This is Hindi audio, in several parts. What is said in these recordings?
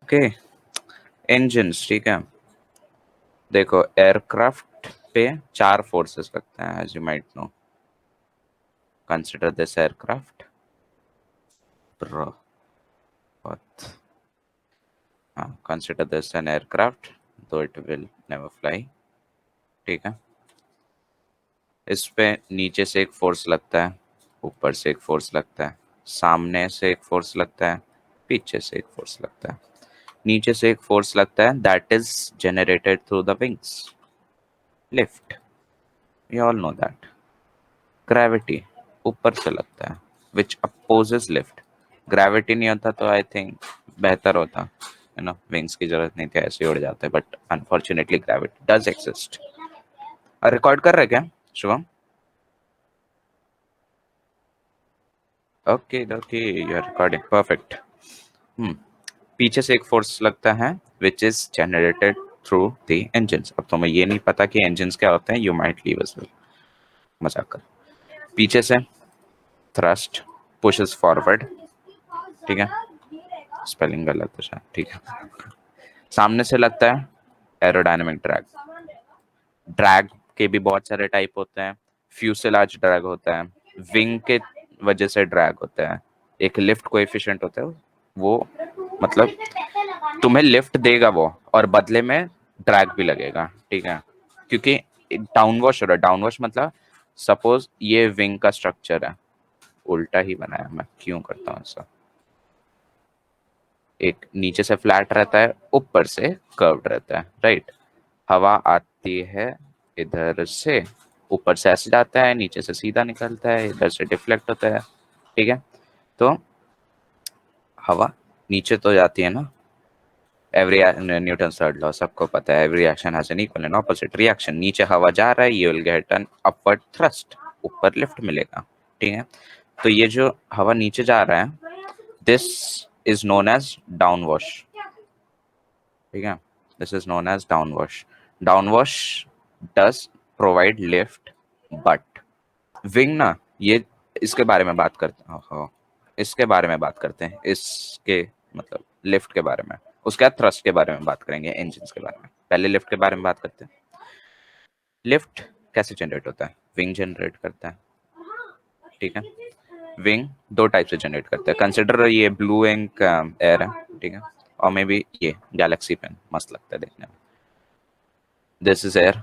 ओके, इंजन्स, ठीक है। देखो एयरक्राफ्ट पे 4 फोर्सेस लगते हैं, as you might know. Consider this aircraft. बहुत, हाँ, consider this an aircraft, though it will never fly, ठीक है। इस पे नीचे से एक फोर्स लगता है, ऊपर से एक फोर्स लगता है, सामने से एक फोर्स लगता है, पीछे से एक फोर्स लगता है। नीचे से एक फोर्स लगता है, that is generated through the wings, lift, you all know that. Gravity ऊपर से लगता है, विच अपोजेस लिफ्ट। ग्रेविटी नहीं होता तो आई थिंक बेहतर होता, यू नो, विंग्स की जरूरत नहीं थी, ऐसे ही उड़ जाते, but unfortunately gravity does exist. Record कर रहे क्या Shubham? Okay okay, you are recording, perfect. Hmm, पीछे से एक फोर्स लगता है which is generated through the engines. अब तुम्हें ये नहीं पता कि इंजन्स क्या होते हैं, you might leave as well, मजाक कर। पीछे से थ्रस्ट पुशेस फॉरवर्ड, ठीक है, स्पेलिंग गलत है शायद, ठीक है। सामने से लगता है एरोडायनेमिक ड्रैग। ड्रैग के भी बहुत सारे टाइप होते हैं। फ्यूसेलाज ड्रैग होता है, विंग के वजह से ड्रैग होता है, एक लिफ्ट कोएफिशिएंट होता है, वो मतलब तुम्हें लिफ्ट देगा वो, और बदले में ड्रैग भी लगेगा, ठीक है। क्योंकि डाउन वॉश हो रहा है, डाउन वॉश मतलब सपोज ये विंग का स्ट्रक्चर है, उल्टा ही बनाया मैं, क्यों करता हूँ ऐसा। एक नीचे से फ्लैट रहता है, ऊपर से कर्व्ड रहता है, राइट। हवा आती है इधर से, ऊपर से ऐसे जाता है, नीचे से सीधा निकलता है, इधर से डिफ्लेक्ट होता है, ठीक है। तो हवा नीचे तो जाती है ना, एवरी न्यूटन थर्ड लॉ सबको पता है, every action has an equal and opposite reaction. नीचे हवा जा रहा है, you will get an upward thrust, ऊपर लिफ्ट मिलेगा, ठीक है। तो ये जो हवा नीचे जा रहा है, this is known as downwash, ठीक है। This is known as downwash. Downwash does provide lift, but wing ना, ये इसके बारे में बात करते हैं, इसके बारे में बात करते हैं, इसके मतलब लिफ्ट के बारे में। उसके बाद थ्रस्ट के बारे में बात करेंगे, इंजन के बारे में। पहले लिफ्ट के बारे में बात करते हैं। लिफ्ट कैसे जनरेट होता है? विंग जनरेट करता है, ठीक है। विंग दो टाइप से जनरेट करता है, कंसिडर ये ब्लू इंक एयर है, ठीक है, और मे बी ये गैलेक्सी पेन मस्त लगता है देखने में। दिस इज एयर,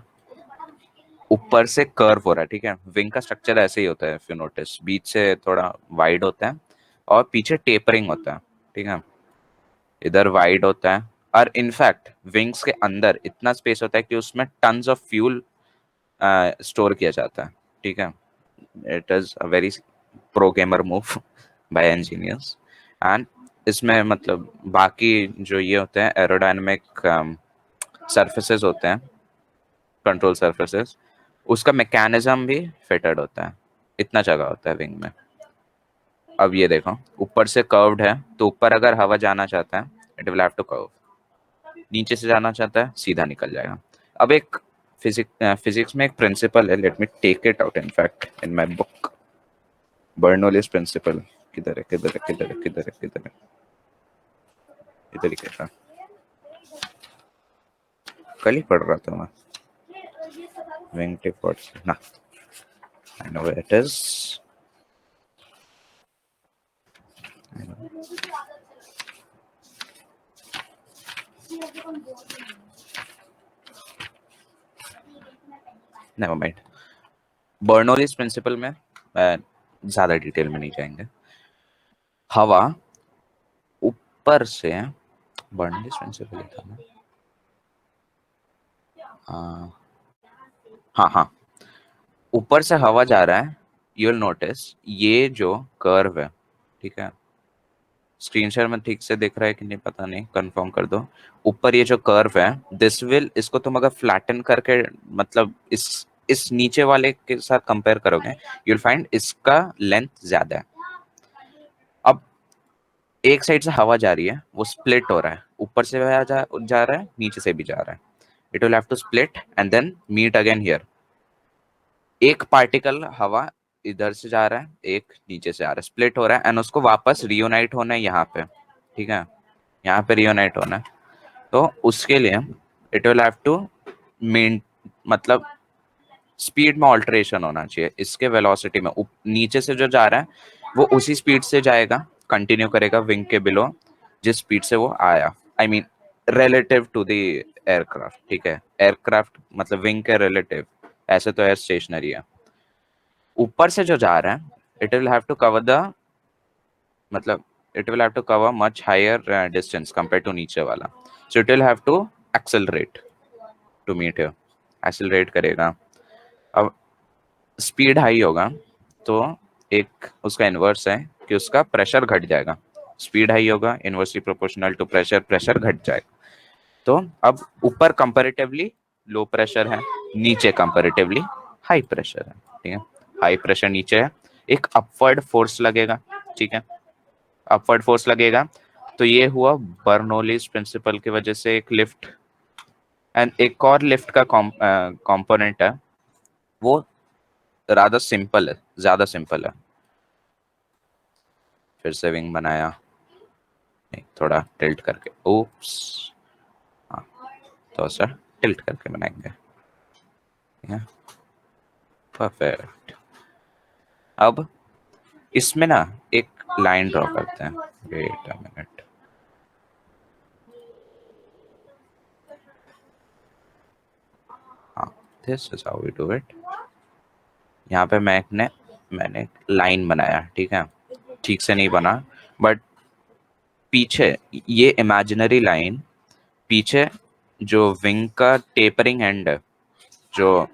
ऊपर से कर्व हो रहा है, ठीक है। विंग का स्ट्रक्चर ऐसे ही होता है, इफ यू नोटिस, बीच से थोड़ा वाइड होता है और पीछे टेपरिंग होता है, ठीक है। इधर वाइड होता है, और इनफैक्ट विंग्स के अंदर इतना स्पेस होता है कि उसमें टन्स ऑफ फ्यूल स्टोर किया जाता है, ठीक है। It is a very pro gamer move by engineers. And इसमें मतलब बाकी जो ये होते हैं एरोडायनेमिक सरफेसेस होते हैं, कंट्रोल सरफेसेस, उसका मैकेनिज्म भी फिटेड होता है, इतना जगह होता है विंग में। अब ये देखो, ऊपर से कर्व्ड है, तो ऊपर अगर हवा जाना चाहता है, it will have to curve. नीचे से जाना चाहता है, सीधा निकल जाएगा। अब एक फिजिक्स में एक प्रिंसिपल है, let me take it out in fact in my book, Bernoulli's principle. किधर है, किधर है, किधर है, किधर है, किधर है? इधर ही कैसा, कल ही पढ़ रहा था मैं, विंग टिप ना, I know it is, never mind. Bernoulli's principle में ज्यादा डिटेल में नहीं जाएंगे। हवा ऊपर से, बर्नौलीज प्रिंसिपल था ना, हाँ हाँ हाँ, ऊपर से हवा जा रहा है, यू विल नोटिस ये जो कर्व है, ठीक है। स्क्रीन शेयर में ठीक से दिख रहा है कि नहीं पता नहीं, कंफर्म कर दो। ऊपर ये जो कर्व है, दिस विल, इसको तुम अगर फ्लैटन करके मतलब इस नीचे वाले के साथ कंपेयर करोगे, यू विल फाइंड इसका लेंथ ज्यादा है। अब एक साइड से हवा जा रही है, वो स्प्लिट हो रहा है, ऊपर से जा रहा है, नीचे से भी जा रहा है। It will have to split and then meet again here. एक पार्टिकल हवा इधर से जा रहा है, एक नीचे से आ रहा है, स्प्लिट हो रहा है, एंड उसको वापस रियूनाइट होना है यहाँ पे, ठीक है। यहाँ पे रियोनाइट होना है, तो उसके लिए it will have to main मतलब स्पीड में ऑल्टरेशन होना चाहिए, इसके वेलोसिटी में नीचे से जो जा रहा है वो उसी स्पीड से जाएगा, कंटिन्यू करेगा विंग के बिलो जिस स्पीड से वो आया, I mean relative to the aircraft, ठीक है, एयरक्राफ्ट मतलब विंग के रिलेटिव, ऐसे तो एयर स्टेशनरी है। ऊपर से जो जा रहा है it will have to cover the मतलब it will have to cover much higher distance compare to नीचे वाला, so it will have to accelerate to meet here, accelerate करेगा। अब स्पीड हाई होगा तो एक उसका इन्वर्स है कि उसका प्रेशर घट जाएगा, स्पीड हाई होगा inversely proportional to pressure, pressure घट जाएगा। तो अब ऊपर कंपैरेटिवली लो प्रेशर है, नीचे कंपैरेटिवली हाई प्रेशर है, ठीक है, हाई प्रेशर नीचे है, एक अपवर्ड फोर्स लगेगा, ठीक है, अपवर्ड फोर्स लगेगा, तो ये हुआ बर्नौलीज प्रिंसिपल की वजह से एक लिफ्ट। एंड एक और लिफ्ट का कंपोनेंट है, वो रादर सिंपल है, ज्यादा सिंपल है। फिर से विंग बनाया, नहीं थोड़ा टिल्ट करके, ओप्स, हाँ तो सर टिल्ट करके बनाएंगे, परफेक्ट। अब इसमें ना एक लाइन ड्रॉ करते हैं, वेट अ मिनट, हाँ this is how we do it. यहाँ पे मैंने लाइन बनाया, ठीक है, ठीक से नहीं बना, बट पीछे ये इमेजिनरी लाइन, पीछे जो विंग का टेपरिंग एंड है, जो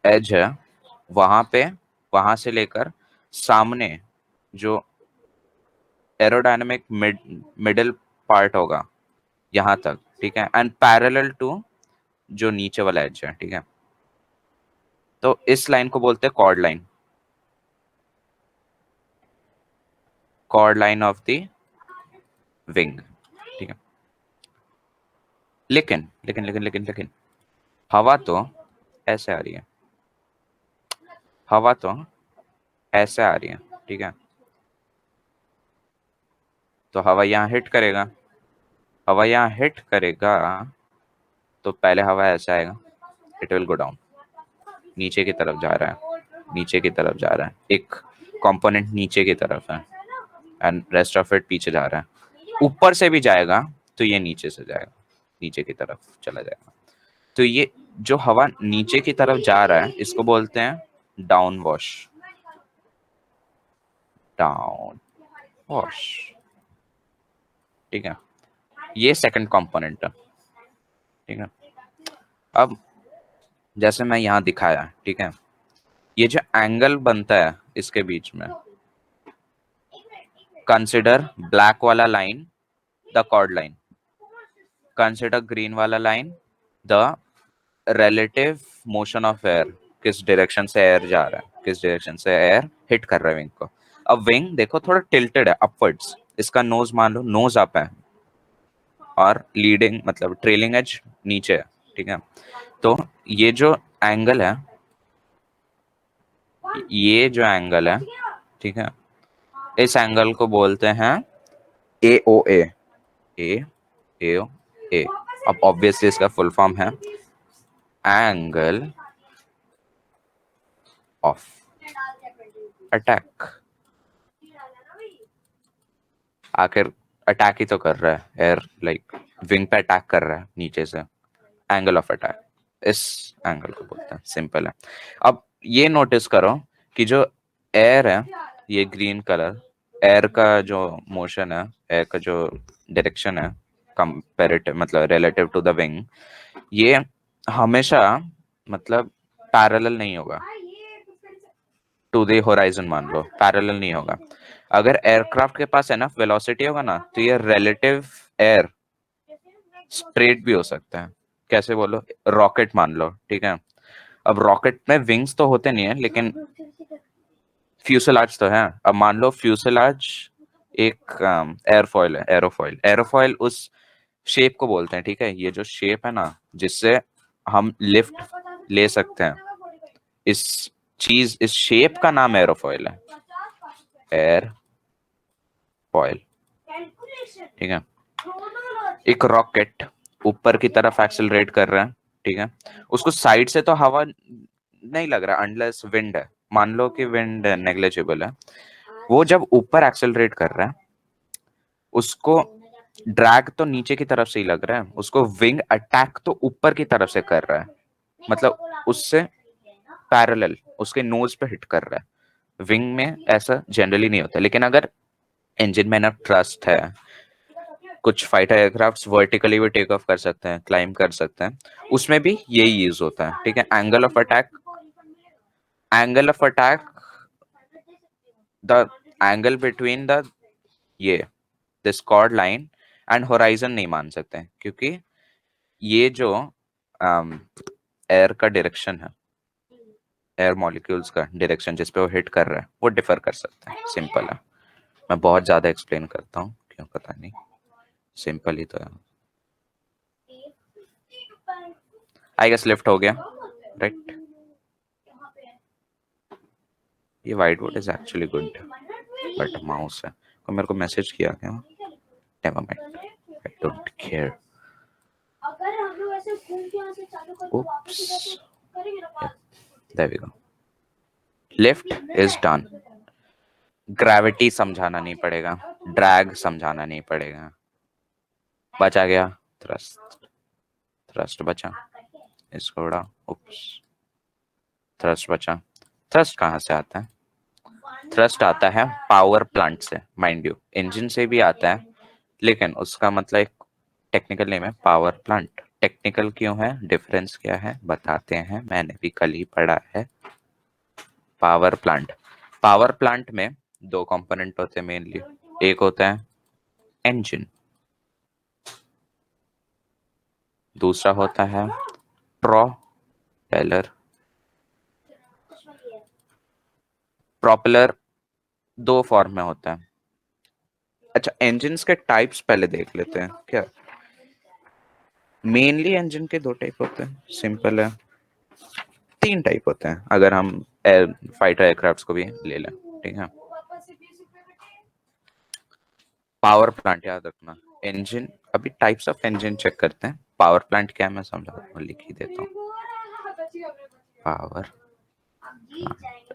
एज है, वहां पे, वहां से लेकर सामने जो एरोडायनेमिक मिडिल पार्ट होगा यहाँ तक, ठीक है, एंड पैरेलल टू जो नीचे वाला एज है, ठीक है, तो इस लाइन को बोलते हैं chord line, chord line of the wing, ठीक है। लेकिन हवा तो ऐसे आ रही है, हवा तो ऐसे आ रही है, ठीक है, तो हवा यहाँ हिट करेगा, हवा यहाँ हिट करेगा, तो पहले हवा ऐसे आएगा, इट विल गो डाउन, नीचे की तरफ जा रहा है, नीचे की तरफ जा रहा है, एक कंपोनेंट नीचे की तरफ है एंड रेस्ट ऑफ इट पीछे जा रहा है। ऊपर से भी जाएगा तो ये नीचे से जाएगा, नीचे की तरफ चला जाएगा, तो ये जो हवा नीचे की तरफ जा रहा है इसको बोलते हैं डाउन वॉश, डाउन वॉश, ठीक है, ये सेकंड कंपोनेंट है, ठीक है। अब जैसे मैं यहाँ दिखाया, ठीक है, ये जो एंगल बनता है इसके बीच में, कंसिडर ब्लैक वाला line the chord line, consider green वाला line the relative motion of air, किस डायरेक्शन से एयर जा रहा है, किस डायरेक्शन से एयर हिट कर रहा है विंग को। अब विंग देखो थोड़ा टिल्टेड है अपवर्ड्स, इसका नोज मान लो नोज अप है और लीडिंग मतलब ट्रेलिंग एज नीचे है, ठीक है, तो ये जो एंगल है, ये जो एंगल है, ठीक है, इस एंगल को बोलते हैं ए ओ ए ए ओ ए। अब ऑब्वियसली इसका फुल फॉर्म है एंगल ऑफ अटैक, आखिर अटैक ही तो कर रहा है एयर, लाइक विंग पे अटैक कर रहा है नीचे से, एंगल ऑफ अटैक, इस एंगल को बोलते हैं, सिंपल है। अब ये नोटिस करो कि जो एयर है, ये ग्रीन कलर, एयर का जो मोशन है, एयर का जो डायरेक्शन है कंपेरेटिव मतलब रिलेटिव टू द विंग, ये हमेशा मतलब पैरेलल नहीं होगा टू द होराइजन, मान लो पैरेलल नहीं होगा। अगर एयरक्राफ्ट के पास एनफ वेलोसिटी होगा ना तो ये रिलेटिव एयर स्ट्रेट भी हो सकता है, कैसे बोलो, रॉकेट मान लो, ठीक है, अब रॉकेट में विंग्स तो होते नहीं है लेकिन फ्यूसलाज तो है, अब मान लो फ्यूसलाज एक एयरफॉइल है, एरोफॉइल, एरोफॉइल उस शेप को बोलते हैं, ठीक है, ये जो शेप है ना जिससे हम लिफ्ट ले सकते हैं, इस चीज, इस शेप का नाम एरोफॉइल है, एयरफॉइल, ठीक है। एक रॉकेट ऊपर की तरफ एक्सेलरेट कर रहा है, ठीक है, उसको साइड से तो हवा नहीं लग रहा अनलेस विंड है, मान लो कि विंड नेग्लिजिबल है, वो जब ऊपर एक्सेलरेट कर रहा है उसको ड्रैग तो नीचे की तरफ से ही लग रहा है, उसको विंग अटैक तो ऊपर की तरफ से कर रहा है, मतलब उससे पैरेलल उसके नोज पे हिट कर रहा है। विंग में ऐसा जनरली नहीं होता, लेकिन अगर इंजन में ना ट्रस्ट है, कुछ फाइटर एयरक्राफ्ट वर्टिकली भी टेक ऑफ कर सकते हैं, क्लाइंब कर सकते हैं, उसमें भी यही यूज होता है, ठीक है। Angle of attack the angle between the ये this chord line and horizon नहीं मान सकते हैं, क्योंकि ये जो एयर का डायरेक्शन है, एयर मॉलिक्यूल्स का डायरेक्शन जिस पे वो हिट कर रहा है वो डिफर कर सकता है। सिंपल है, मैं बहुत ज्यादा एक्सप्लेन करता हूँ क्यों पता नहीं, सिंपल ही तो है। आई गेस लिफ्ट हो गया, राइट। ये white board is actually good, but mouse है, को मेरे को मैसेज किया क्या? Never mind, I don't care. oops yep, there we go, lift is done. Gravity समझाना नहीं पड़ेगा, ड्रैग समझाना नहीं पड़ेगा, बचा गया थ्रस्ट, थ्रस्ट बचा, इसको उड़ा, उप्स, थ्रस्ट बचा। थ्रस्ट कहाँ से आता है? थ्रस्ट आता है पावर प्लांट से, माइंड यू इंजन से भी आता है, लेकिन उसका मतलब एक टेक्निकल नेम है पावर प्लांट। टेक्निकल क्यों है, डिफरेंस क्या है बताते हैं, मैंने भी कल ही पढ़ा है। पावर प्लांट, पावर प्लांट में दो कंपोनेंट होते हैं मेनली, एक होता है इंजन, दूसरा होता है प्रोपेलर। प्रोपेलर दो फॉर्म में होता है। अच्छा, इंजन्स के टाइप्स पहले देख लेते हैं क्या। मेनली इंजन के दो टाइप होते हैं, सिंपल है, तीन टाइप होते हैं अगर हम एयर फाइटर एयरक्राफ्ट को भी ले लें, ठीक है। पावर प्लांट याद रखना, इंजन, अभी टाइप्स ऑफ इंजन चेक करते हैं। पावर प्लांट क्या है मैं समझा लिख ही देता हूँ। पावर प्लांट,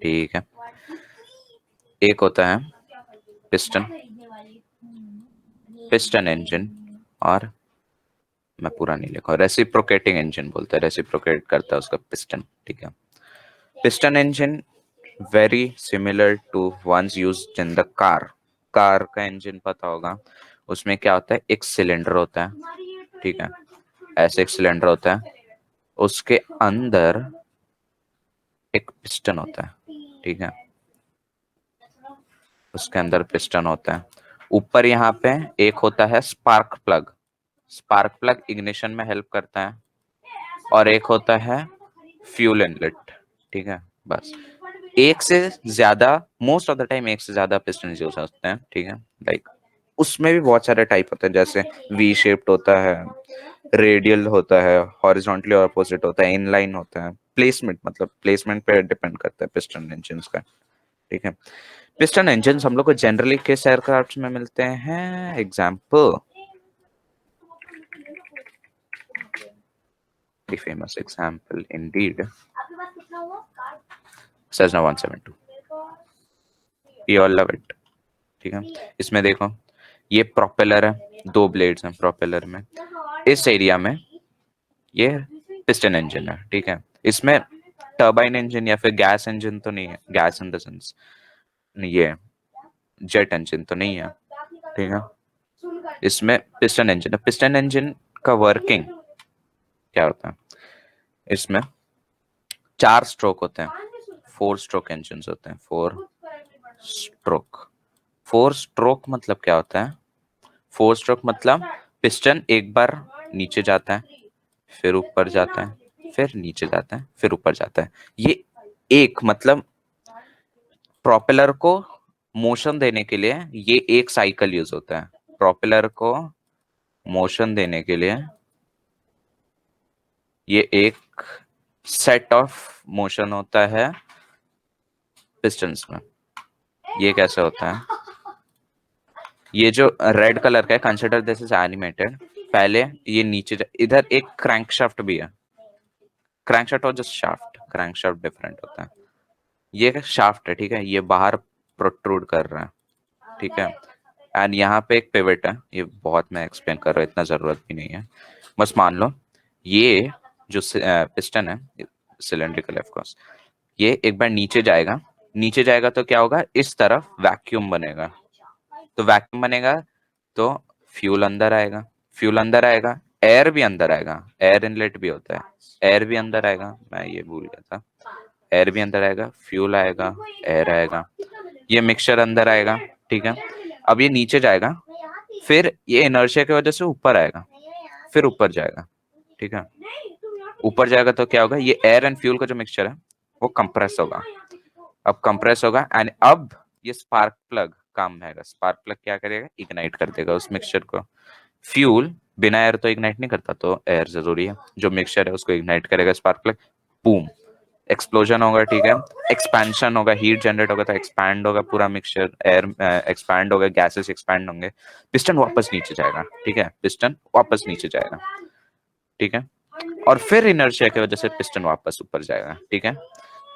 ठीक है। एक होता है पिस्टन, पिस्टन इंजन, और मैं पूरा नहीं लिखा, रेसिप्रोकेटिंग इंजन बोलते हैं, रेसिप्रोकेट करता है उसका पिस्टन, ठीक है। Piston engine very similar to ones used in the car. Car का इंजन पता होगा, उसमें क्या होता है, एक सिलेंडर होता है, ठीक है, ऐसे एक सिलेंडर होता है, उसके अंदर एक पिस्टन होता है, ठीक है, उसके अंदर पिस्टन होता है। ऊपर यहाँ पे एक होता है spark plug, spark plug ignition में हेल्प करता है, और एक होता है फ्यूल इनलेट, ठीक है। बस एक से ज्यादा, मोस्ट ऑफ द टाइम एक से ज्यादा पिस्टन यूज होते हैं, ठीक है। लाइक उसमें भी बहुत सारे टाइप होते हैं, जैसे वी शेप्ड होता है, रेडियल होता है, हॉरिजॉन्टली ऑपोजिट होता है, इनलाइन होता है, प्लेसमेंट, मतलब प्लेसमेंट पे डिपेंड करता है पिस्टन इंजन का, ठीक है। पिस्टन इंजन हम लोग को जनरली किस एयरक्राफ्ट में मिलते हैं, example, famous example indeed, Cessna 172, we all love it, ठीक है। इसमें देखो ये प्रोपेलर है, दो ब्लेड्स हैं प्रोपेलर में, इस एरिया में ये पिस्टन इंजन है, ठीक है। इसमें टर्बाइन इंजन या फिर गैस इंजन तो नहीं है, गैस इन द सेंस ये जेट इंजन तो नहीं है, ठीक है। इसमें पिस्टन इंजन है। पिस्टन इंजन का वर्किंग क्या होता है, इसमें चार स्ट्रोक होते हैं, फोर स्ट्रोक इंजन होते हैं, फोर स्ट्रोक। फोर स्ट्रोक मतलब क्या होता है, फोर स्ट्रोक मतलब पिस्टन एक बार नीचे जाता है, फिर ऊपर जाता है, फिर नीचे जाता है, फिर ऊपर जाता है। ये एक मतलब प्रोपेलर को मोशन देने के लिए ये एक साइकिल यूज होता है, प्रोपेलर को मोशन देने के लिए ये एक सेट ऑफ मोशन होता है पिस्टन्स में। ये कैसे होता है, ये जो रेड कलर का है, कंसिडर दिस इज एनिमेटेड। पहले ये नीचे इधर एक क्रैंकशाफ्ट भी है। क्रैंकशाफ्ट और जस्ट शाफ्ट, क्रैंकशाफ्ट डिफरेंट होता है। ये शाफ्ट है, ठीक है, ये बाहर प्रोट्रूड कर रहा है, ठीक है। एंड यहाँ पे एक पिवट है, ये बहुत मैं एक्सप्लेन कर रहा हूँ, इतना जरूरत भी नहीं है। बस मान लो ये जो पिस्टन है सिलेंड्रिकल ऑफ कोर्स, ये एक बार नीचे जाएगा। नीचे जाएगा तो क्या होगा, इस तरफ वैक्यूम बनेगा। तो वैक्यूम बनेगा तो फ्यूल अंदर आएगा। फ्यूल अंदर आएगा, एयर भी अंदर आएगा। एयर इनलेट भी होता है, एयर भी अंदर आएगा, मैं ये भूल गया था। एयर भी अंदर आएगा, फ्यूल आएगा, एयर आएगा, ये मिक्सचर अंदर आएगा, ठीक है। अब ये नीचे जाएगा, फिर ये इनर्शिया की वजह से ऊपर आएगा, फिर ऊपर जाएगा, ठीक है। ऊपर जाएगा तो क्या होगा, ये एयर एंड फ्यूल का जो मिक्सचर है वो कंप्रेस होगा। अब कंप्रेस होगा एंड अब ये स्पार्क प्लग काम आएगा। स्पार्क प्लग क्या करेगा, इग्नाइट कर देगा उस मिक्सचर को। फ्यूल बिना एयर तो इग्नाइट नहीं करता, तो एयर जरूरी है। जो मिक्सचर है उसको इग्नाइट करेगा स्पार्क प्लग, बूम, एक्सप्लोजन होगा, ठीक है। एक्सपेंशन होगा, हीट जनरेट होगा तो एक्सपैंड होगा पूरा मिक्सचर, एयर एक्सपैंड होगा, गैसेस एक्सपैंड होंगे, पिस्टन वापस नीचे जाएगा, ठीक है, पिस्टन वापस नीचे जाएगा, ठीक है। और फिर इनर्शिया की वजह से पिस्टन वापस ऊपर जाएगा, ठीक है।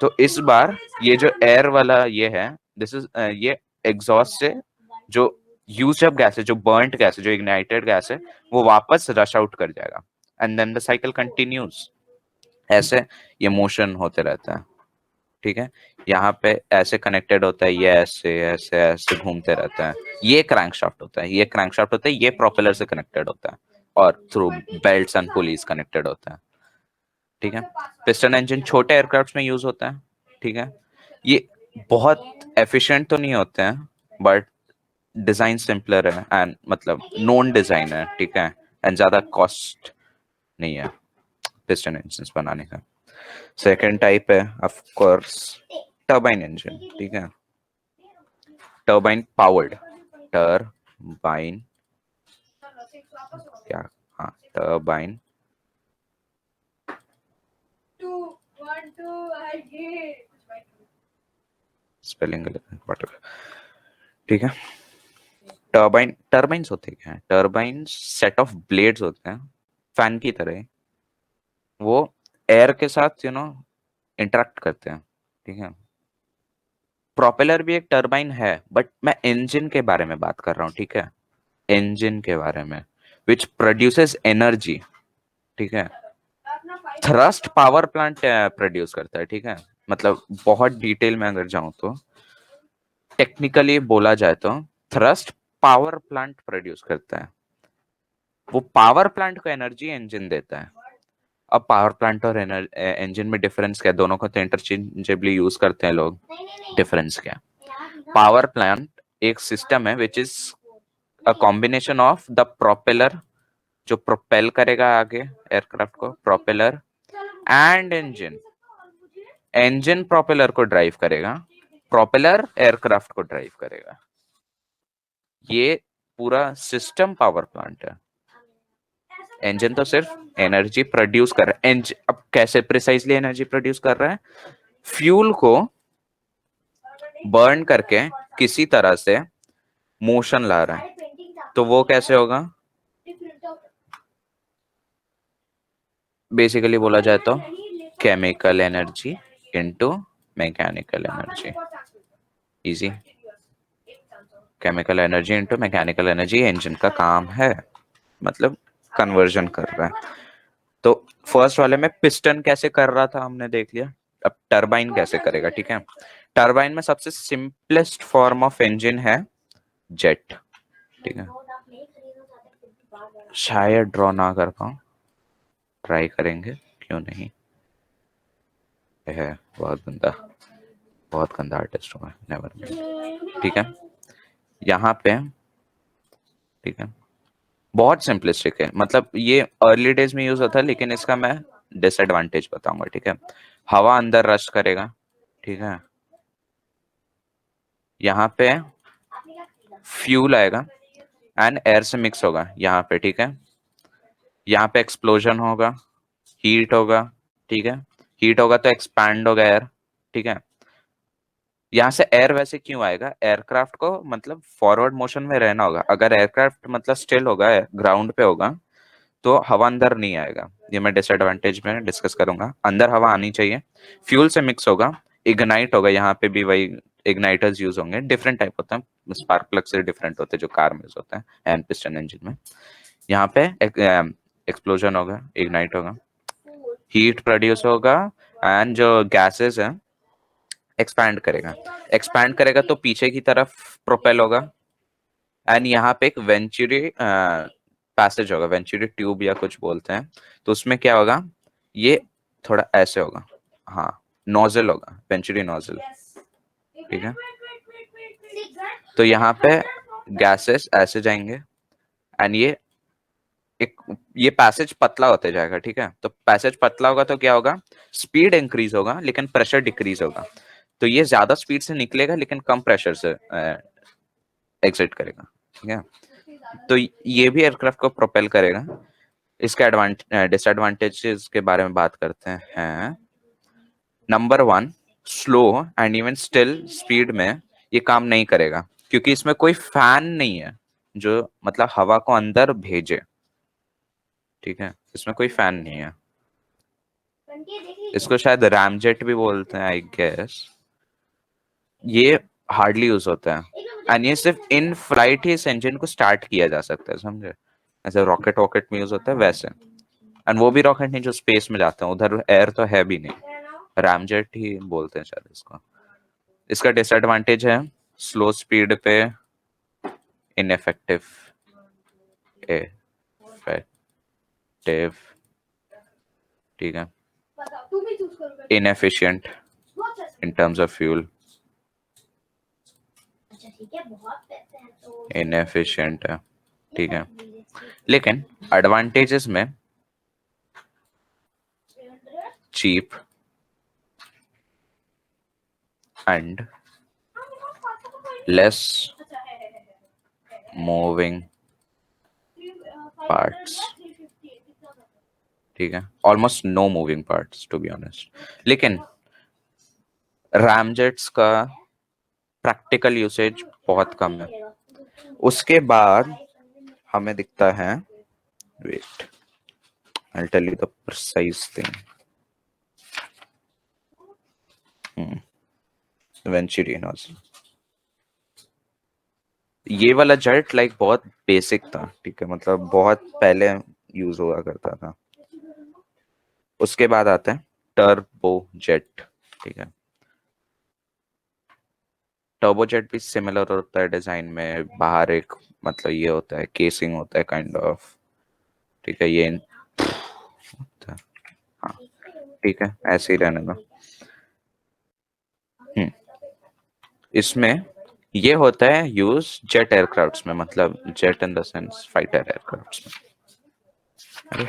तो इस बार ये जो एयर वाला ये है, दिस इज ये एग्जॉस्ट से जो यूज अप गैस है, जो बर्न्ड गैस है, जो इग्नाइटेड गैस है, वो वापस रश आउट कर जाएगा and then the cycle continues. ऐसे ये मोशन होते रहता है, ठीक है। यहाँ पे ऐसे कनेक्टेड होता है, ये ऐसे ऐसे ऐसे घूमते रहता है। ये क्रैंकशाफ्ट होता है, ये क्रैंकशाफ्ट होता है, ये प्रोपेलर से कनेक्टेड होता है और through belts and pulleys connected होता है, ठीक है। पिस्टन इंजन छोटे एयरक्राफ्ट में यूज होता है, ठीक है। ये बहुत एफिशिएंट तो नहीं होते हैं, बट डिजाइन सिंपलर है एंड मतलब नोन डिजाइन है, ठीक है। एंड ज्यादा कॉस्ट नहीं है पिस्टन इंजन बनाने का। सेकेंड टाइप है ऑफ कोर्स टर्बाइन इंजन, ठीक है। टर्बाइन पावर्ड, टर्बाइन, क्या, हाँ टर्बाइन, स्पेलिंग गलत, ठीक है। टर्बाइन, टर्बाइंस होते क्या है, टर्बाइन सेट ऑफ ब्लेड्स होते हैं फैन की तरह। वो एयर के साथ इंटरेक्ट करते हैं, ठीक है। प्रोपेलर भी एक टर्बाइन है, बट मैं इंजन के बारे में बात कर रहा हूँ, ठीक है। इंजन के बारे में, विच प्रोड्यूसेस एनर्जी, ठीक है। थ्रस्ट पावर प्लांट प्रोड्यूस करता है, ठीक है। मतलब बहुत डिटेल में अगर जाऊं तो टेक्निकली बोला जाए तो थ्रस्ट पावर प्लांट प्रोड्यूस करता है। वो पावर प्लांट को एनर्जी इंजन देता है। अब पावर प्लांट और इंजन में डिफरेंस क्या है, दोनों को तो इंटरचेंजेबली यूज करते हैं लोग। डिफरेंस क्या है, पावर प्लांट एक सिस्टम है which is a combination of the propeller, जो प्रोपेल करेगा आगे एयरक्राफ्ट को, propeller and engine. Engine propeller को ड्राइव करेगा, प्रोपेलर एयरक्राफ्ट को ड्राइव करेगा। ये पूरा सिस्टम पावर प्लांट है। इंजन तो सिर्फ एनर्जी प्रोड्यूस कर रहा है। अब कैसे प्रिसाइजली एनर्जी प्रोड्यूस कर रहा है, फ्यूल को बर्न करके किसी तरह से मोशन ला रहा है। तो वो कैसे होगा, बेसिकली बोला जाए तो chemical energy into mechanical energy. Easy, chemical energy into mechanical energy engine का काम है, मतलब कन्वर्जन कर रहा है। तो फर्स्ट वाले में पिस्टन कैसे कर रहा था हमने देख लिया, अब टरबाइन कैसे करेगा, ठीक है। टरबाइन में सबसे सिंपलेस्ट फॉर्म ऑफ इंजन है जेट, ठीक है। शायद ड्रॉ ना कर पाऊं, ट्राई करेंगे, क्यों नहीं। है बहुत गंदा, बहुत गंदा आर्टिस्ट हूँ मैं, नेवर माइंड, ठीक है। यहाँ पे, ठीक है, बहुत सिंपलिस्टिक है। मतलब ये अर्ली डेज में यूज होता है, लेकिन इसका मैं डिसएडवांटेज बताऊंगा, ठीक है। हवा अंदर रश करेगा, ठीक है। यहाँ पे फ्यूल आएगा एंड एयर से मिक्स होगा यहाँ पे, ठीक है। यहाँ पे एक्सप्लोजन होगा, हीट होगा, ठीक है। हीट होगा तो एक्सपैंड होगा एयर, ठीक है। यहाँ से एयर वैसे क्यों आएगा, एयरक्राफ्ट को मतलब फॉरवर्ड मोशन में रहना होगा। अगर एयरक्राफ्ट मतलब स्टिल होगा, ग्राउंड पे होगा, तो हवा अंदर नहीं आएगा। ये मैं डिसएडवांटेज में डिस्कस करूंगा। अंदर हवा आनी चाहिए, फ्यूल से मिक्स होगा, इग्नाइट होगा। यहाँ पे भी वही इग्नाइटर्स यूज होंगे, डिफरेंट टाइप होता है, स्पार्क प्लग से डिफरेंट होते हैं जो कार में यूज होता है एंड पिस्टन इंजन में। यहाँ पे एक्सप्लोजन होगा, इग्नाइट होगा, हीट प्रोड्यूस होगा, एंड जो गैसेस है एक्सपैंड करेगा। एक्सपैंड करेगा तो पीछे की तरफ प्रोपेल होगा, एंड यहाँ पे एक वेंचुरी पैसेज होगा, वेंचुरी ट्यूब या कुछ बोलते हैं। तो उसमें क्या होगा, ये थोड़ा ऐसे होगा, हाँ, नोजल होगा, वेंचुरी नोजल। ठीक है, तो यहाँ पे गैसेस ऐसे जाएंगे, एंड एक ये पैसेज पतला होते जाएगा। ठीक है, तो पैसेज पतला होगा तो क्या होगा, स्पीड इंक्रीज होगा लेकिन प्रेशर डिक्रीज होगा। तो ये ज्यादा स्पीड से निकलेगा लेकिन कम प्रेशर से एग्जिट करेगा। ठीक है, तो ये भी एयरक्राफ्ट को प्रोपेल करेगा। इसके डिसएडवांटेजेस के बारे में बात करते हैं। Number one, slow and even still speed में ये काम नहीं करेगा, क्योंकि इसमें कोई फैन नहीं है जो मतलब हवा को अंदर भेजे। ठीक है, इसमें कोई फैन नहीं है। इसको शायद रैमजेट भी बोलते हैं, आई गेस। ये हार्डली यूज होता है, एंड ये सिर्फ इन फ्लाइट ही इस इंजन को स्टार्ट किया जा सकता है, समझे? ऐसे रॉकेट वॉकेट में यूज होता है वैसे। एंड वो भी रॉकेट नहीं जो स्पेस में जाते हैं, उधर एयर तो है भी नहीं। रैमजेट ही बोलते हैं शायद इसको। इसका डिसएडवांटेज है स्लो स्पीड पे इनफेक्टिव इफेक्टिव ठीक है, inefficient in terms of fuel, inefficient है। ठीक है, लेकिन एडवांटेजेस में cheap and less moving parts. ठीक है, almost no moving parts to be honest. लेकिन रैमजेट्स का प्रैक्टिकल यूसेज बहुत कम है। उसके बाद हमें दिखता है, wait, I tell you the precise thing, venturi nozzle. ये वाला जेट लाइक बहुत बेसिक था। ठीक है, मतलब बहुत पहले यूज हुआ करता था। उसके बाद आता है टर्बो जेट। ठीक है, टर्बो जेट भी सिमिलर होता है डिजाइन में, बाहर एक मतलब ये होता है, केसिंग होता है काइंड ऑफ। ठीक है, ये हाँ, ठीक है, ऐसे ही रहने दो। इसमें ये होता है यूज जेट एयरक्राफ्ट्स में, मतलब jet in the sense fighter aircrafts में। अरे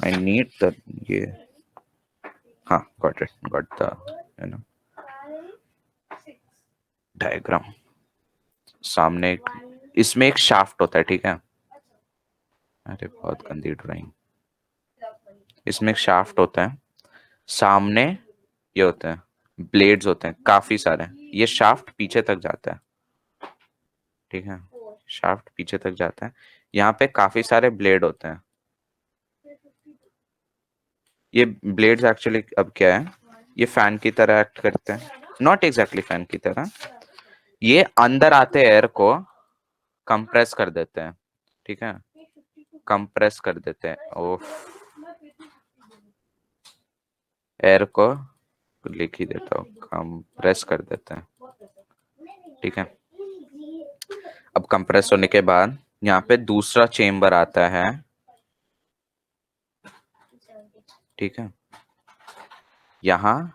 आई नीड द ये, हाँ, got it, got the you know diagram सामने। इसमें एक शाफ्ट होता है। ठीक है, अरे बहुत गंदी ड्राइंग। इसमें एक शाफ्ट होता है, सामने ये होते हैं, ब्लेड्स होते हैं काफी सारे। ये शाफ्ट पीछे तक जाता है। ठीक है, शाफ्ट पीछे तक जाता है, यहाँ पे काफी सारे ब्लेड होते हैं। ये ब्लेड्स एक्चुअली अब क्या है, ये फैन की तरह एक्ट करते हैं, नॉट एग्जैक्टली फैन की तरह। ये अंदर आते एयर को कंप्रेस कर देते हैं। ठीक है, कंप्रेस कर देते हैं, ओफ, एयर को लिख ही देता हूँ, कंप्रेस कर देते हैं। ठीक है, अब कंप्रेस होने के बाद यहाँ पे दूसरा चेम्बर आता है। ठीक है, यहाँ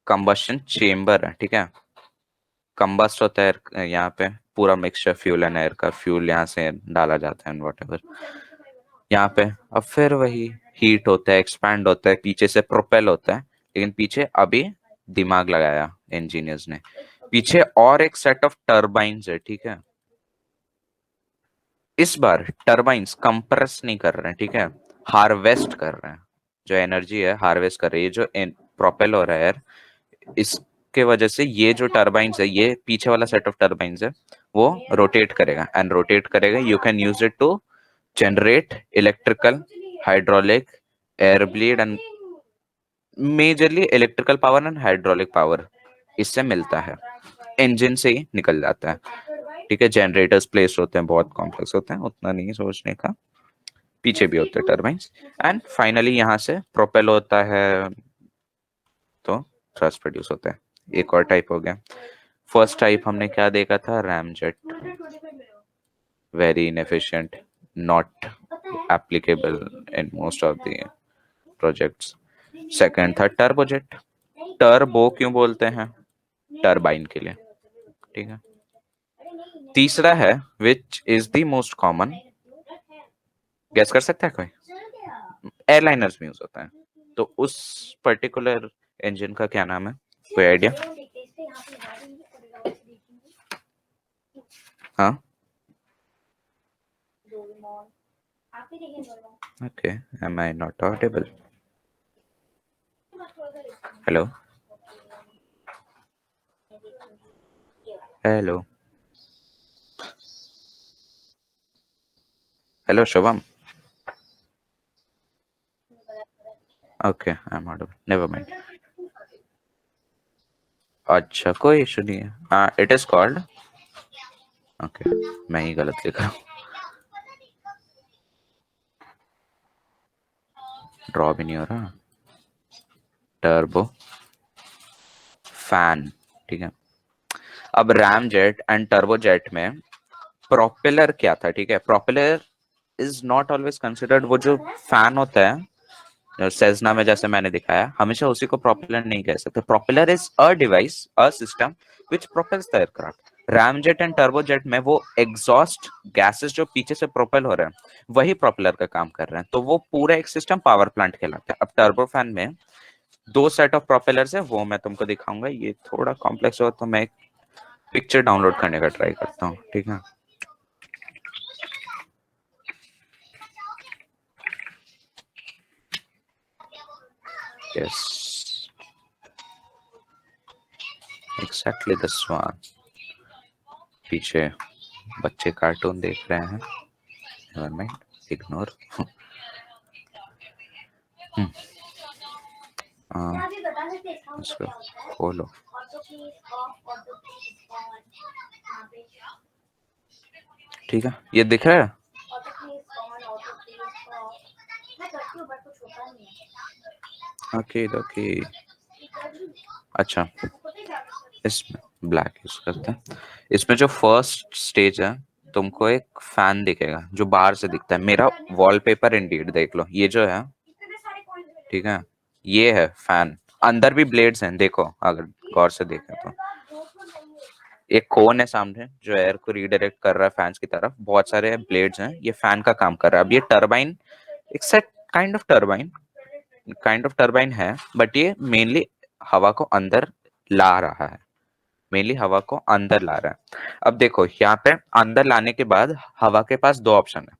कंबशन चेम्बर है। ठीक है, कंबस्ट होता है यहाँ पे पूरा मिक्सचर फ्यूल एंड एयर का, फ्यूल यहाँ से डाला जाता है वॉट एवर। यहाँ पे अब फिर वही हीट होता है, एक्सपैंड होता है, पीछे से प्रोपेल होता है। लेकिन पीछे अभी दिमाग लगाया इंजीनियर्स ने, पीछे और एक सेट ऑफ टर्बाइंस है। ठीक है, इस बार टर्बाइंस कंप्रेस नहीं कर रहे हैं, ठीक है, हार्वेस्ट कर रहे हैं। जो एनर्जी है हार्वेस्ट कर रही है, जो प्रोपेल हो रहा है एयर, इसके वजह से ये जो टर्बाइन्स है, ये पीछे वाला सेट ऑफ टर्बाइन्स है, वो रोटेट करेगा, एंड रोटेट करेगा, you can use it to generate electrical, hydraulic, air bleed and majorly electrical power and hydraulic power इससे मिलता है, इंजन से ही निकल जाता है। ठीक है, जनरेटर्स प्लेस होते हैं, बहुत कॉम्प्लेक्स होते हैं, उतना नहीं सोचने का, पीछे भी होते हैं टर्बाइंस, एंड फाइनली यहाँ से प्रोपेल होता है तो थ्रस्ट प्रोड्यूस होता है। एक और टाइप हो गया। फर्स्ट टाइप हमने क्या देखा था, ramjet, very inefficient, not applicable in most of the projects. Second था टर्बोजेट। टर्बो क्यों बोलते हैं, टर्बाइन के लिए। ठीक है, तीसरा है which is the most common, gas कर सकता है कोई, एयरलाइनर्स में यूज होता है, तो उस पर्टिकुलर इंजन का क्या नाम है, कोई आइडिया? हाँ, okay, am I not audible? Hello, hello, hello Shubham, okay, I am audible, never mind. अच्छा, कोई इशू नहीं है, हाँ, इट इज कॉल्ड, ओके, मैं ही गलत लिख रहा हूँ, ड्रॉ भी नहीं हो रहा, टर्बो फैन। ठीक है, अब RAM jet and turbo jet में प्रोपेलर क्या था? ठीक है, propeller is not always considered, वो जो फैन होता है सेजना में जैसे मैंने दिखाया, हमेशा उसी को प्रोपेलर नहीं कह सकते। Propeller is a device, a system which propels the aircraft. Ramjet and turbojet में वो एग्जॉस्ट गैसेस जो पीछे से प्रोपेल हो रहे हैं, वही प्रोपेलर का काम कर रहे हैं, तो वो पूरा एक सिस्टम पावर प्लांट कहलाता है। अब टर्बोफैन में दो सेट ऑफ प्रोपेलर्स है, वो मैं तुमको दिखाऊंगा, ये थोड़ा कॉम्प्लेक्स हो तो मैं एक पिक्चर डाउनलोड करने का ट्राई करता हूँ। ठीक है, यस, एग्जैक्टली दिस वन। पीछे बच्चे कार्टून देख रहे हैं, नेवर माइंड, इग्नोर। इसको खोलो, ठीक है, ये दिख रहा है, ओके ओके, अच्छा, इसमें ब्लैक यूज करते हैं। इसमें जो फर्स्ट स्टेज है, तुमको एक फैन दिखेगा जो बाहर से दिखता है, मेरा वॉलपेपर इंडीड देख लो, ये जो है, ठीक है, ये है फैन, अंदर भी ब्लेड्स हैं, देखो अगर गौर से देखें तो, एक कोन है सामने जो एयर को रीडायरेक्ट कर रहा है फैंस की तरफ, बहुत सारे ब्लेड्स हैं, ये फैन का काम कर रहा है। अब ये टर्बाइन, एक सेट काइंड ऑफ टर्बाइन है, बट ये मेनली हवा को अंदर ला रहा है, मेनली हवा को अंदर ला रहा है। अब देखो यहाँ पे अंदर लाने के बाद हवा के पास दो ऑप्शन है,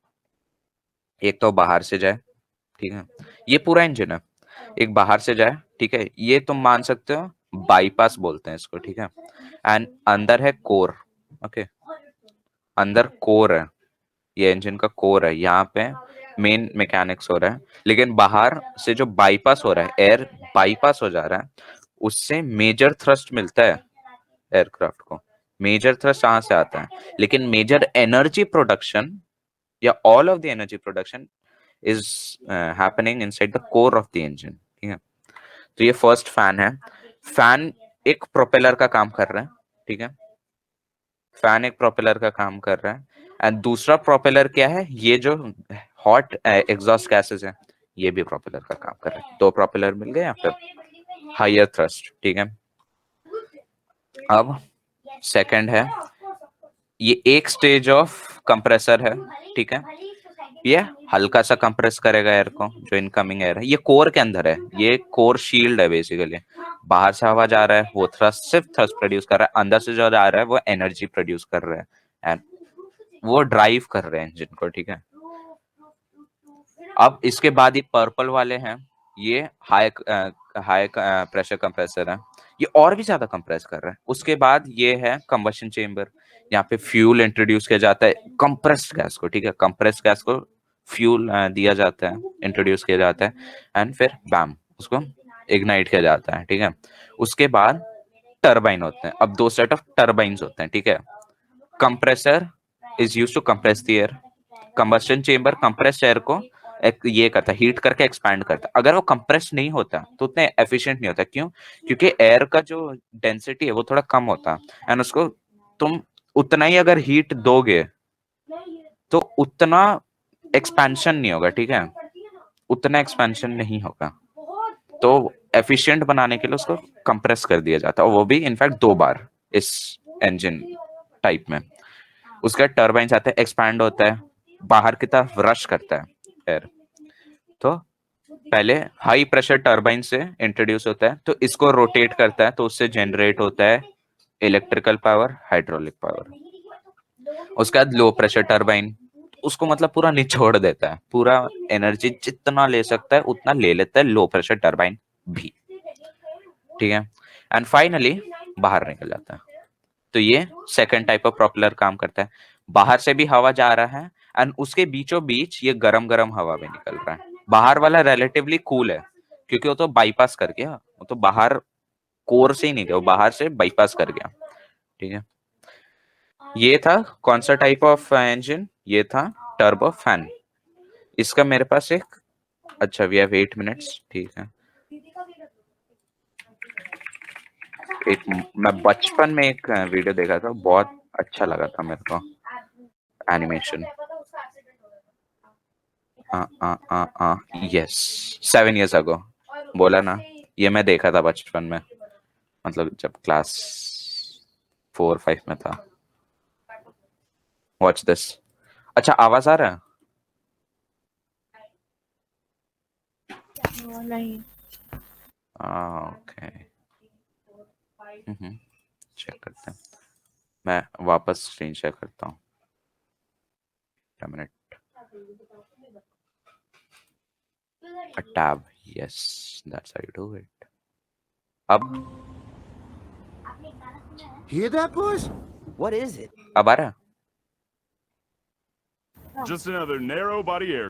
एक तो बाहर से जाए, ठीक है, ये पूरा इंजन है, एक बाहर से जाए, ठीक है, ये तुम मान सकते हो बाईपास बोलते हैं इसको, ठीक है, एंड अंदर है कोर, ओके, अंदर कोर है, ये इंजन का कोर है, यहाँ पे मेन मैकेनिक्स हो रहा है, लेकिन बाहर से जो बाईपास हो रहा है, एयर बाईपास हो जा रहा है, उससे मेजर थ्रस्ट मिलता है एयरक्राफ्ट को। मेजर थ्रस्ट कहाँ से आता है, लेकिन मेजर एनर्जी प्रोडक्शन या all of the energy production is happening inside the core of the engine. ठीक है, तो ये फर्स्ट फैन है, फैन एक प्रोपेलर का काम कर रहा है, ठीक है, फैन एक प्रोपेलर का काम कर रहा है, एंड दूसरा प्रोपेलर क्या है, ये जो हॉट एग्जॉस्ट गैसेस है, ये भी प्रोपेलर का काम कर रहा है, दो प्रोपेलर मिल गए यहाँ पे, हायर थ्रस्ट। ठीक है, अब सेकंड है, ये एक स्टेज ऑफ कंप्रेसर है, ठीक है, ये हल्का सा कंप्रेस करेगा एयर को, जो इनकमिंग एयर है, ये कोर के अंदर है, ये कोर शील्ड है बेसिकली, बाहर से हवा जा रहा है, वो थ्रस्ट सिर्फ थ्रस्ट प्रोड्यूस कर रहा है, अंदर से जो जा रहा है वो एनर्जी प्रोड्यूस कर रहा है, एंड वो ड्राइव कर रहे हैं इंजन को। ठीक है, अब इसके बाद ये पर्पल वाले हैं, ये हाई हाई प्रेशर कंप्रेसर है, ये और भी ज्यादा कंप्रेस कर रहा है। उसके बाद ये है कंबशन चेम्बर, यहाँ पे फ्यूल इंट्रोड्यूस किया जाता है कंप्रेस्ड गैस को, ठीक है, कंप्रेस्ड गैस को फ्यूल दिया जाता है, इंट्रोड्यूस किया जाता है, एंड फिर बैम उसको इग्नाइट किया जाता है, ठीक है। उसके बाद टरबाइन होते हैं। अब दो सेट ऑफ टरबाइंस होते हैं, ठीक है। Compressor is used to compress the air, combustion chamber compress air को ये करता है, हीट करके एक्सपैंड करता है। अगर वो कंप्रेस नहीं होता तो उतने एफिशिएंट नहीं होता। क्यों? क्योंकि एयर का जो डेंसिटी है वो थोड़ा कम होता, एंड उसको तुम उतना ही अगर हीट दोगे तो उतना एक्सपेंशन नहीं होगा, ठीक है, उतना एक्सपेंशन नहीं होगा। तो एफिशिएंट बनाने के लिए उसको कंप्रेस कर दिया जाता है, और वो भी इनफैक्ट 2 बार इस इंजन टाइप में। उसका टरबाइन आते हैं, एक्सपैंड होता है, बाहर की तरफ रश करता है एयर। तो पहले हाई प्रेशर टरबाइन से इंट्रोड्यूस होता है, तो इसको रोटेट करता है, तो उससे जनरेट होता है इलेक्ट्रिकल पावर, हाइड्रोलिक पावर। उसके बाद लो प्रेशर टरबाइन, उसको मतलब पूरा निचोड़ देता है, पूरा एनर्जी जितना ले सकता है उतना ले लेता है लो प्रेशर टरबाइन भी, ठीक है। एंड फाइनली बाहर निकल जाता है। तो ये सेकंड टाइप ऑफ प्रोपेलर काम करता है। बाहर से भी हवा जा रहा है, एंड उसके बीचों बीच ये गरम गरम हवा भी निकल रहा है। बाहर वाला रिलेटिवली कूल है, क्योंकि वो तो बाईपास कर गया, वो तो बाहर कोर से ही नहीं गया, वो बाहर से बाईपास कर गया, ठीक है। ये था कौन सा टाइप ऑफ इंजन? ये था टर्बो फैन। इसका मेरे पास एक, अच्छा वी हैव 8 मिनट्स, ठीक है। एक मैं बचपन में एक वीडियो देखा था, बहुत अच्छा लगा था मेरे को, एनिमेशन। यस, 7 years ago, बोला ना, ये मैं देखा था बचपन में, मतलब जब क्लास 4-5 में था। Watch this. अच्छा, आवाज आ रहा है? नहीं। ओके, चेक करते हैं। मैं वापस स्क्रीन शेयर करता हूँ, minute. A tab, yes, that's how you do it. अब Hear that, boys? What is it? अब आ रहा है? Just another narrow body air.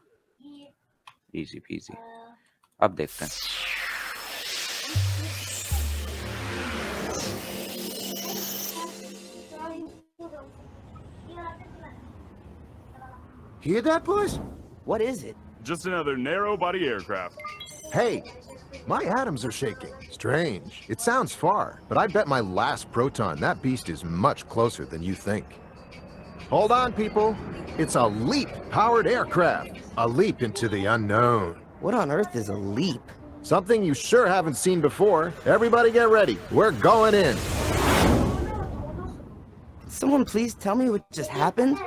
Easy peasy. अब देखते हैं। Hear that, boys? What is it? Just another narrow body aircraft. Hey, my atoms are shaking. Strange. It sounds far, but I bet my last proton that beast is much closer than you think. Hold on, people. It's a LEAP-powered aircraft. A leap into the unknown. What on earth is a leap? Something you sure haven't seen before. Everybody get ready. We're going in. Someone please tell me what just happened?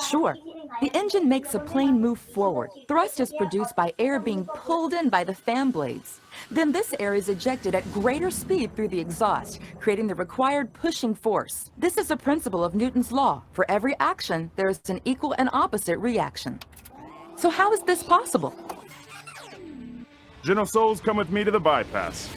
Sure. The engine makes a plane move forward. Thrust is produced by air being pulled in by the fan blades. Then this air is ejected at greater speed through the exhaust, creating the required pushing force. This is a principle of Newton's law. For every action, there is an equal and opposite reaction. So how is this possible? General Souls, come with me to the bypass.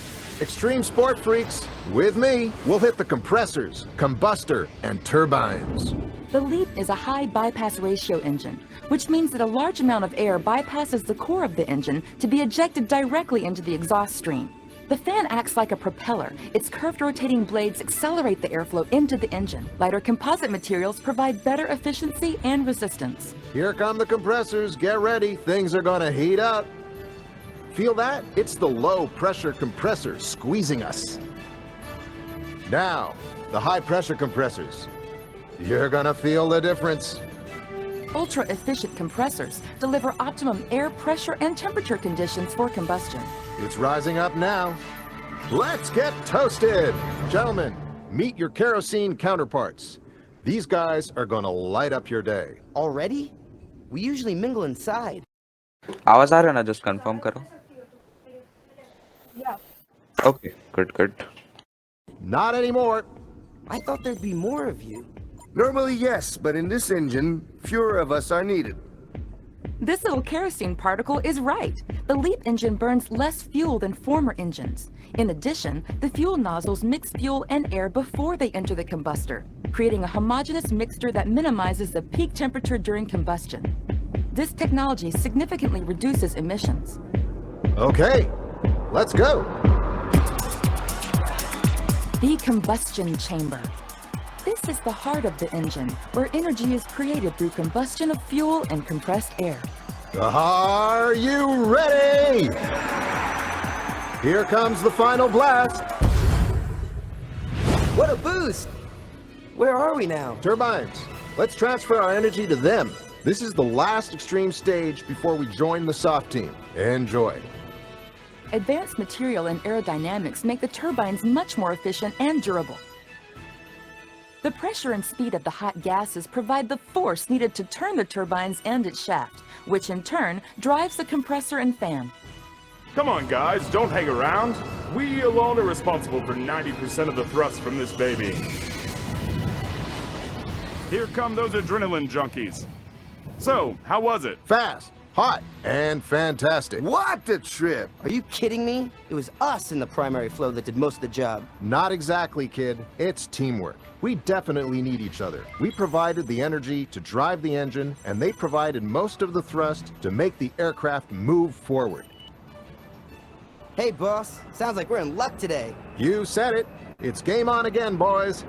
Extreme sport freaks, with me, we'll hit the compressors, combustor, and turbines. The LEAP is a high bypass ratio engine, which means that a large amount of air bypasses the core of the engine to be ejected directly into the exhaust stream. The fan acts like a propeller. Its curved rotating blades accelerate the airflow into the engine. Lighter composite materials provide better efficiency and resistance. Here come the compressors. Get ready. Things are gonna heat up. Feel that? It's the low-pressure compressor squeezing us. Now, the high-pressure compressors. You're gonna feel the difference. Ultra-efficient compressors deliver optimum air pressure and temperature conditions for combustion. It's rising up now. Let's get toasted! Gentlemen, meet your kerosene counterparts. These guys are gonna light up your day. Already? We usually mingle inside. आवाज आ रहा है ना? जस्ट कंफर्म करो। Okay, good. Not anymore. I thought there'd be more of you. Normally, yes, but in this engine, fewer of us are needed. This little kerosene particle is right. The LEAP engine burns less fuel than former engines. In addition, the fuel nozzles mix fuel and air before they enter the combustor, creating a homogeneous mixture that minimizes the peak temperature during combustion. This technology significantly reduces emissions. Okay, let's go. The combustion chamber. This is the heart of the engine, where energy is created through combustion of fuel and compressed air. Are you ready? Here comes the final blast. What a boost! Where are we now? Turbines, let's transfer our energy to them. This is the last extreme stage before we join the soft team. Enjoy. Advanced material and aerodynamics make the turbines much more efficient and durable. The pressure and speed of the hot gases provide the force needed to turn the turbines and its shaft, which in turn drives the compressor and fan. Come on, guys, don't hang around. We alone are responsible for 90% of the thrust from this baby. Here come those adrenaline junkies. So, how was it? Fast, hot, and fantastic. What a trip! Are you kidding me? It was us in the primary flow that did most of the job. Not exactly, kid. It's teamwork. We definitely need each other. We provided the energy to drive the engine, and they provided most of the thrust to make the aircraft move forward. Hey, boss. Sounds like we're in luck today. You said it. It's game on again, boys.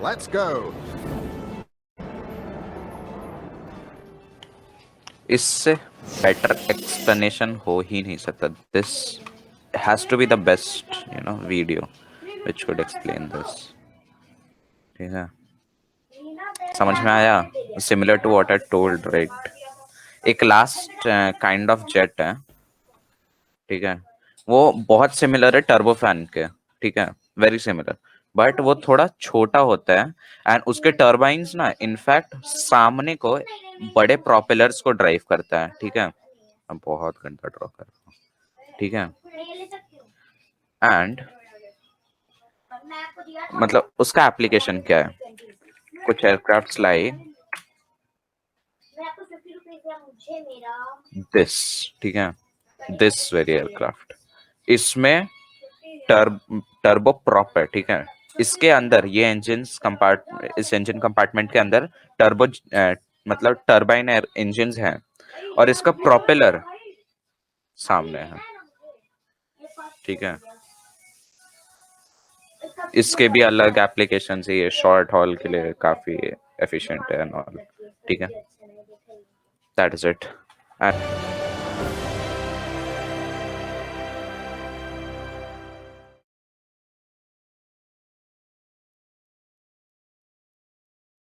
Let's go. इससे better explanation हो ही नहीं सकता. This has to be the best, video which could explain this. ठीक है? समझ में आया? Similar to what I told, right? एक last kind of jet है, ठीक है? वो बहुत similar है turbofan के, ठीक है? Very similar. बट वो थोड़ा छोटा होता है एंड उसके टर्बाइंस ना इनफैक्ट सामने को बड़े प्रोपेलर्स को ड्राइव करता है, ठीक है? अब बहुत गंदा ड्रॉ कर रहा हूं, ठीक है? एंड मतलब उसका एप्लीकेशन क्या है? कुछ एयरक्राफ्ट्स लाई दिस, ठीक है? दिस वेरी एयरक्राफ्ट, इसमें टर्बो प्रॉप है, ठीक है? इसके अंदर ये इस इंजन कंपार्टमेंट के अंदर टर्बो मतलब टर्बाइन इंजन्स हैं और इसका प्रोपेलर सामने है, ठीक है? इसके भी अलग एप्लीकेशन है, ये शॉर्ट हॉल के लिए काफी एफिशिएंट है एंड ऑल, ठीक है? That is it.